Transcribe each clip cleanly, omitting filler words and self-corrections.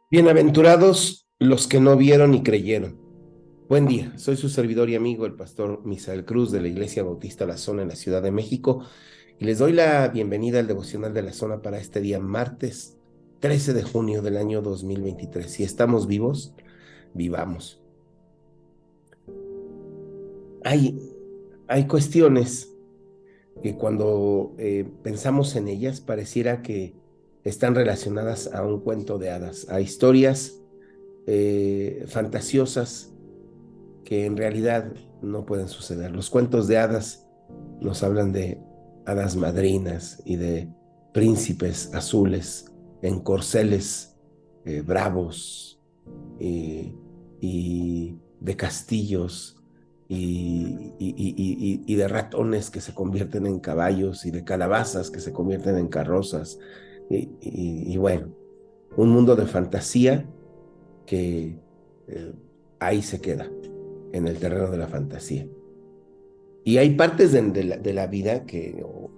Bienaventurados los que no vieron y creyeron. Buen día, soy su servidor y amigo, el pastor Misael Cruz de la Iglesia Bautista La Zona en la Ciudad de México, y les doy la bienvenida al devocional de la zona para este día martes 13 de junio del año 2023. Si estamos vivos, vivamos. Hay, hay cuestiones que cuando pensamos en ellas pareciera que están relacionadas a un cuento de hadas, a historias fantasiosas que en realidad no pueden suceder. Los cuentos de hadas nos hablan de hadas madrinas y de príncipes azules en corceles bravos, y de castillos y de ratones que se convierten en caballos y de calabazas que se convierten en carrozas y bueno, un mundo de fantasía que eh, ahí se queda, en el terreno de la fantasía. Y hay partes de la vida o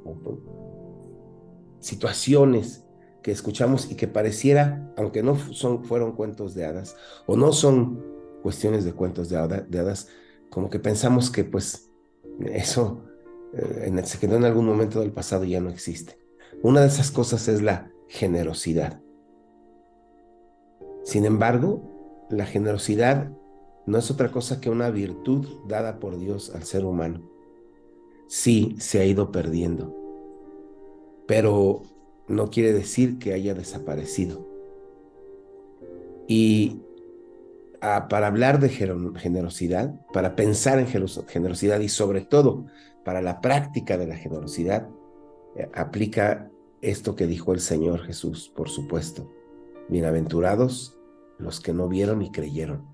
situaciones que escuchamos y que pareciera, aunque no fueron cuentos de hadas, o no son cuestiones de cuentos de hadas, como que pensamos que pues eso se quedó en algún momento del pasado y ya no existe. Una de esas cosas es la generosidad. Sin embargo, la generosidad no es otra cosa que una virtud dada por Dios al ser humano. Sí, se ha ido perdiendo, pero no quiere decir que haya desaparecido. Y para hablar de generosidad, para pensar en generosidad y sobre todo para la práctica de la generosidad, aplica esto que dijo el Señor Jesús, por supuesto. Bienaventurados los que no vieron y creyeron,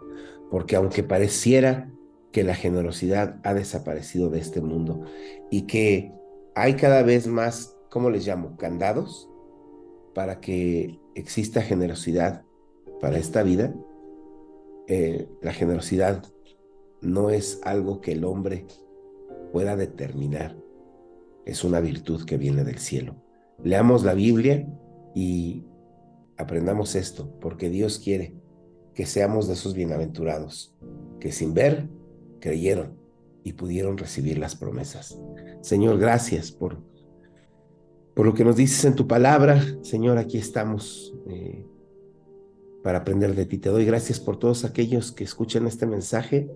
porque aunque pareciera que la generosidad ha desaparecido de este mundo y que hay cada vez más, ¿cómo les llamo? Candados para que exista generosidad para esta vida. La generosidad no es algo que el hombre pueda determinar, es una virtud que viene del cielo. Leamos la Biblia y aprendamos esto, porque Dios quiere que seamos de esos bienaventurados, que sin ver, creyeron y pudieron recibir las promesas. Señor, gracias por lo que nos dices en tu palabra. Señor, aquí estamos para aprender de ti. Te doy gracias por todos aquellos que escuchan este mensaje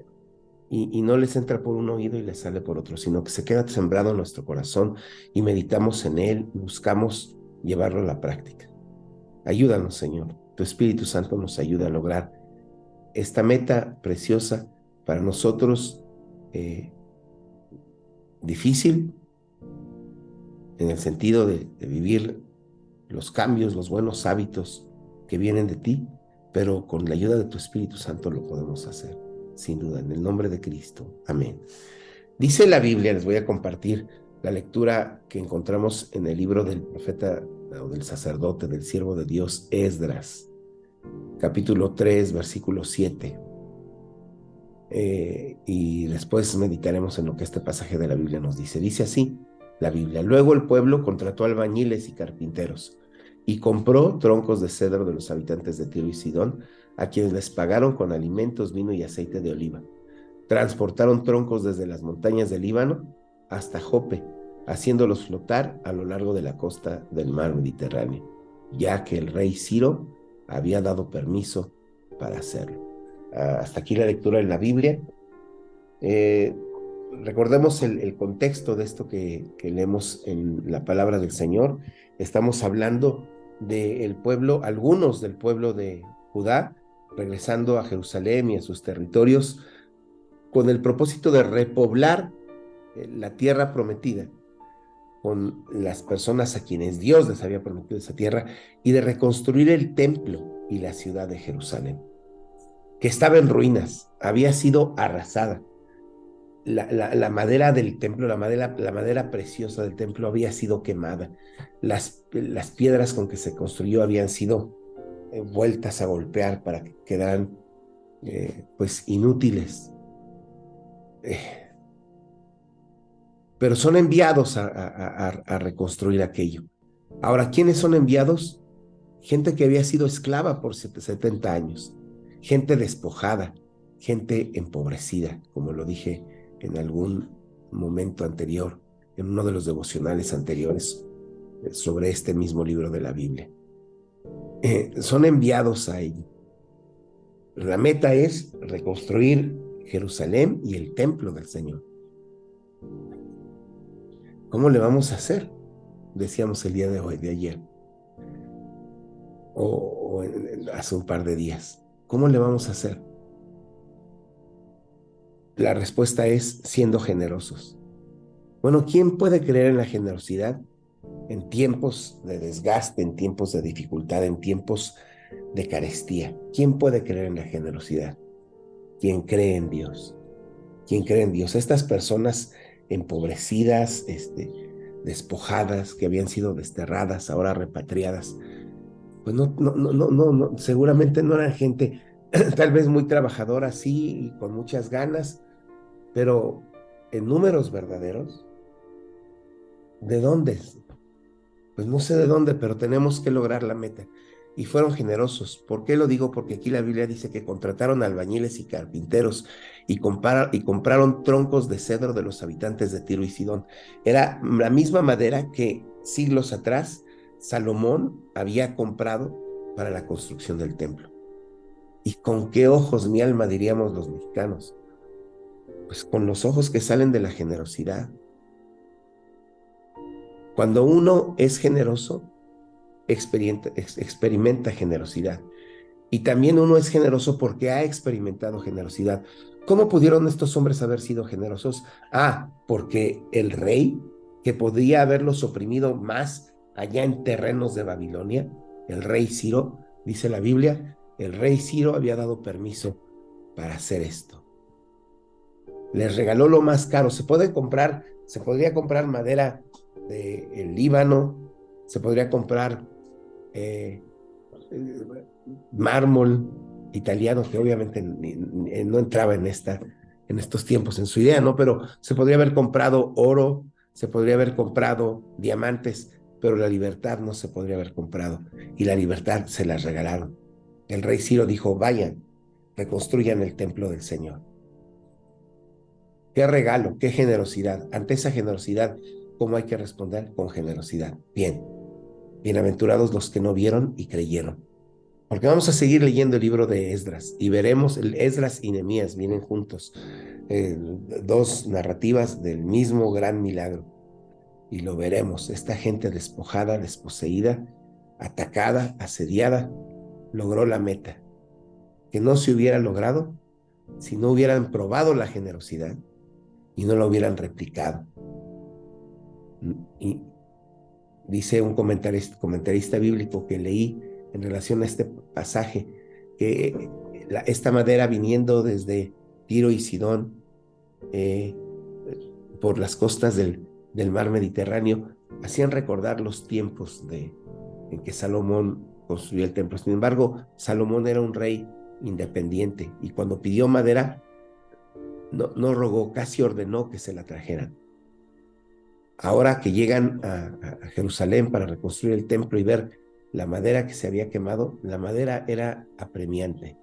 y no les entra por un oído y les sale por otro, sino que se queda sembrado en nuestro corazón y meditamos en él y buscamos llevarlo a la práctica. Ayúdanos, Señor. Tu Espíritu Santo nos ayuda a lograr esta meta preciosa para nosotros, eh, difícil en el sentido de vivir los cambios, los buenos hábitos que vienen de ti, pero con la ayuda de tu Espíritu Santo lo podemos hacer, sin duda, en el nombre de Cristo. Amén. Dice la Biblia, les voy a compartir la lectura que encontramos en el libro del profeta o del sacerdote, del siervo de Dios, Esdras, capítulo 3, versículo 7. Y después meditaremos en lo que este pasaje de la Biblia nos dice. Dice así la Biblia: luego el pueblo contrató albañiles y carpinteros y compró troncos de cedro de los habitantes de Tiro y Sidón, a quienes les pagaron con alimentos, vino y aceite de oliva. Transportaron troncos desde las montañas del Líbano hasta Jope, haciéndolos flotar a lo largo de la costa del mar Mediterráneo, ya que el rey Ciro había dado permiso para hacerlo. Hasta aquí la lectura en la Biblia. Eh, Recordemos el contexto de esto que leemos en la palabra del Señor. Estamos hablando del pueblo, algunos del pueblo de Judá, regresando a Jerusalén y a sus territorios con el propósito de repoblar la tierra prometida con las personas a quienes Dios les había prometido esa tierra y de reconstruir el templo y la ciudad de Jerusalén, que estaba en ruinas, había sido arrasada. La madera del templo, la madera preciosa del templo había sido quemada. Las piedras con que se construyó habían sido vueltas a golpear para que quedaran pues inútiles. Eh, pero son enviados a reconstruir aquello. Ahora, ¿quiénes son enviados? gente que había sido esclava por 70 años, gente despojada, gente empobrecida, como lo dije en algún momento anterior, en uno de los devocionales anteriores sobre este mismo libro de la Biblia. Son enviados a ello. La meta es reconstruir Jerusalén y el templo del Señor. ¿Cómo le vamos a hacer? Decíamos el día de hoy, de ayer, o hace un par de días. ¿Cómo le vamos a hacer? La respuesta es siendo generosos. Bueno, ¿quién puede creer en la generosidad en tiempos de desgaste, en tiempos de dificultad, en tiempos de carestía? ¿Quién puede creer en la generosidad? ¿Quién cree en Dios? ¿Quién cree en Dios? Estas personas empobrecidas, despojadas, que habían sido desterradas, ahora repatriadas, pues no, seguramente no eran gente tal vez muy trabajadora, sí, y con muchas ganas, pero en números verdaderos, ¿de dónde? Pues no sé de dónde, pero tenemos que lograr la meta. Y fueron generosos. ¿Por qué lo digo? Porque aquí la Biblia dice que contrataron albañiles y carpinteros y compraron troncos de cedro de los habitantes de Tiro y Sidón. Era la misma madera que siglos atrás Salomón había comprado para la construcción del templo. ¿Y con qué ojos, mi alma, diríamos los mexicanos? Pues con los ojos que salen de la generosidad. Cuando uno es generoso, experimenta generosidad. Y también uno es generoso porque ha experimentado generosidad. ¿Cómo pudieron estos hombres haber sido generosos? Porque el rey, que podía haberlos oprimido más allá en terrenos de Babilonia, el rey Ciro, dice la Biblia, el rey Ciro había dado permiso para hacer esto. Les regaló lo más caro. Se podría comprar madera del Líbano, se podría comprar mármol italiano, que obviamente no entraba en estos tiempos en su idea, ¿no? Pero se podría haber comprado oro, se podría haber comprado diamantes, pero la libertad no se podría haber comprado, y la libertad se las regalaron. El rey Ciro dijo: vayan, reconstruyan el templo del Señor. Qué regalo, qué generosidad. Ante esa generosidad, ¿cómo hay que responder? Con generosidad. Bien, bienaventurados los que no vieron y creyeron. Porque vamos a seguir leyendo el libro de Esdras y veremos, Esdras y Nehemías vienen juntos, dos narrativas del mismo gran milagro. Y lo veremos, esta gente despojada, desposeída, atacada, asediada, logró la meta, que no se hubiera logrado si no hubieran probado la generosidad y no la hubieran replicado. Y dice un comentarista bíblico que leí en relación a este pasaje, que esta madera viniendo desde Tiro y Sidón, por las costas del mar Mediterráneo, hacían recordar los tiempos en que Salomón construyó el templo. Sin embargo, Salomón era un rey independiente, y cuando pidió madera, no rogó, casi ordenó que se la trajeran. Ahora que llegan a Jerusalén para reconstruir el templo y ver la madera que se había quemado, la madera era apremiante.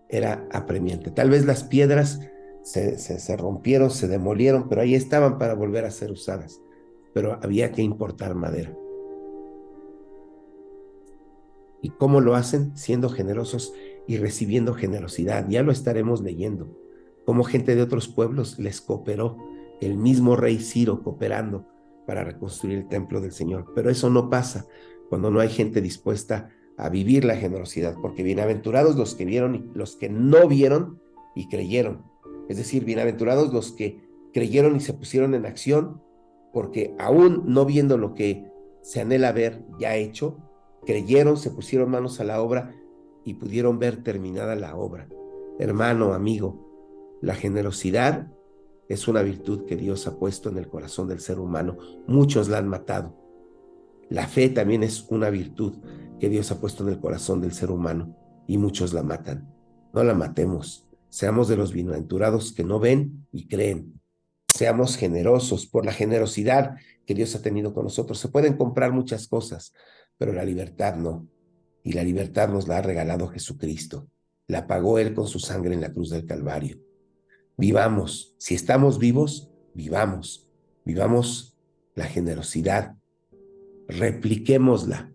Era apremiante. Tal vez las piedras se rompieron, se demolieron, pero ahí estaban para volver a ser usadas. Pero había que importar madera. ¿Y cómo lo hacen? Siendo generosos y recibiendo generosidad. Ya lo estaremos leyendo. Cómo gente de otros pueblos les cooperó, el mismo rey Ciro cooperando para reconstruir el templo del Señor. Pero eso no pasa cuando no hay gente dispuesta a vivir la generosidad, porque bienaventurados los que vieron y los que no vieron y creyeron. Es decir, bienaventurados los que creyeron y se pusieron en acción, porque aún no viendo lo que se anhela ver ya hecho, creyeron, se pusieron manos a la obra y pudieron ver terminada la obra. Hermano, amigo, la generosidad es una virtud que Dios ha puesto en el corazón del ser humano. Muchos la han matado. La fe también es una virtud que Dios ha puesto en el corazón del ser humano y muchos la matan. No la matemos. Seamos de los bienaventurados que no ven y creen. Seamos generosos por la generosidad que Dios ha tenido con nosotros. Se pueden comprar muchas cosas, pero la libertad no. y la libertad nos la ha regalado Jesucristo. La pagó Él con su sangre en la cruz del Calvario. Vivamos, si estamos vivos, vivamos. Vivamos la generosidad, repliquémosla,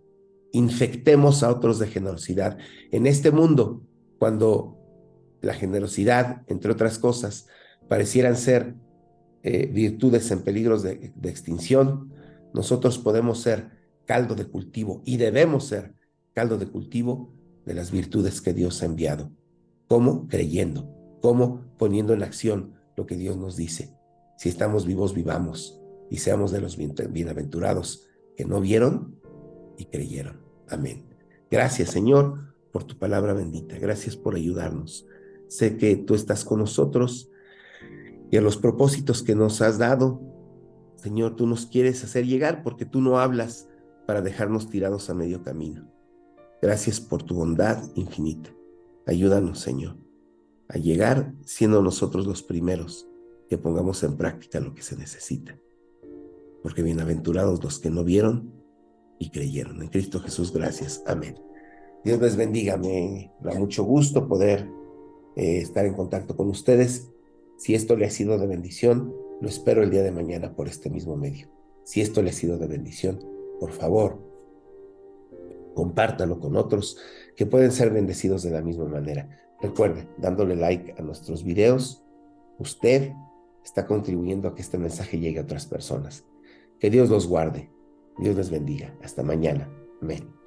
infectemos a otros de generosidad. En este mundo, cuando la generosidad, entre otras cosas, parecieran ser virtudes en peligros de extinción, nosotros podemos ser caldo de cultivo y debemos ser caldo de cultivo de las virtudes que Dios ha enviado. ¿Cómo? Creyendo. ¿Cómo? Poniendo en acción lo que Dios nos dice. Si estamos vivos, vivamos y seamos de los bienaventurados que no vieron y creyeron. Amén. Gracias, Señor, por tu palabra bendita. Gracias por ayudarnos. Sé que tú estás con nosotros y a los propósitos que nos has dado, Señor, tú nos quieres hacer llegar porque tú no hablas para dejarnos tirados a medio camino. Gracias por tu bondad infinita. Ayúdanos, Señor, a llegar siendo nosotros los primeros que pongamos en práctica lo que se necesita. Porque bienaventurados los que no vieron y creyeron. En Cristo Jesús, gracias. Amén. Dios les bendiga. Me da mucho gusto poder estar en contacto con ustedes. Si esto le ha sido de bendición, lo espero el día de mañana por este mismo medio. Si esto le ha sido de bendición, por favor, compártalo con otros que pueden ser bendecidos de la misma manera. Recuerde, dándole like a nuestros videos, usted está contribuyendo a que este mensaje llegue a otras personas. Que Dios los guarde. Dios les bendiga. Hasta mañana. Amén.